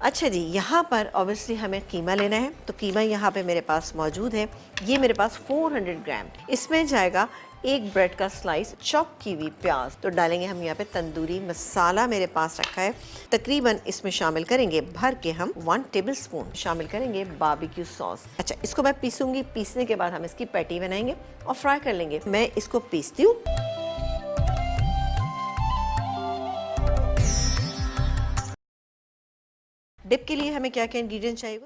अच्छा जी, यहाँ पर ऑब्वियसली हमें कीमा लेना है, तो कीमा यहाँ पे मेरे पास मौजूद है। ये मेरे पास 400 ग्राम। इसमें जाएगा एक ब्रेड का स्लाइस, चॉप की हुई प्याज, तो डालेंगे हम यहाँ पे तंदूरी मसाला मेरे पास रखा है। तकरीबन इसमें शामिल करेंगे भर के हम 1 टेबलस्पून शामिल करेंगे बारबेक्यू सॉस। अच्छा, इसको मैं पीसूंगी, पीसने के बाद हम इसकी पैटी बनाएंगे और फ्राई कर लेंगे। मैं इसको पीसती हूँ। डिप के लिए हमें क्या क्या इंग्रेडिएंट चाहिए?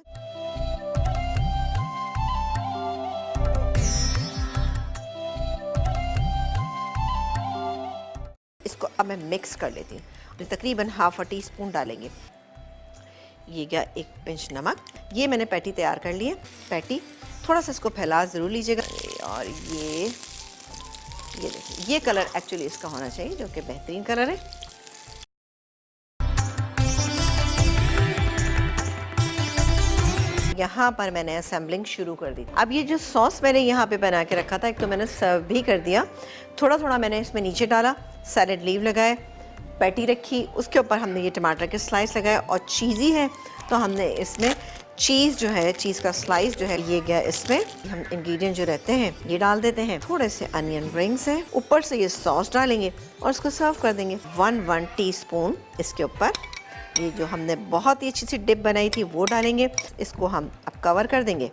इसको अब मैं मिक्स कर लेती हूँ। तो तकरीबन ½ टीस्पून डालेंगे। ये गया 1 पिंच नमक। ये मैंने पैटी तैयार कर ली है। पैटी थोड़ा सा इसको फैला ज़रूर लीजिएगा। और ये देखिए, ये कलर एक्चुअली इसका होना चाहिए, जो कि बेहतरीन कलर है। यहाँ पर मैंने असेंबलिंग शुरू कर दी। अब ये जो सॉस मैंने यहाँ पे बना के रखा था, एक तो मैंने सर्व भी कर दिया, थोड़ा थोड़ा मैंने इसमें नीचे डाला, सैलेड लीव लगाए, पैटी रखी, उसके ऊपर हमने ये टमाटर के स्लाइस लगाए, और चीज़ी है तो हमने इसमें चीज़ जो है, चीज़ का स्लाइस जो है ये गया। इसमें हम इंग्रेडिएंट जो रहते हैं ये डाल देते हैं। थोड़े से अनियन रिंग्स हैं, ऊपर से ये सॉस डालेंगे और इसको सर्व कर देंगे। 1 टीस्पून इसके ऊपर ये जो हमने बहुत ही अच्छी सी डिप बनाई थी वो डालेंगे। इसको हम अब कवर कर देंगे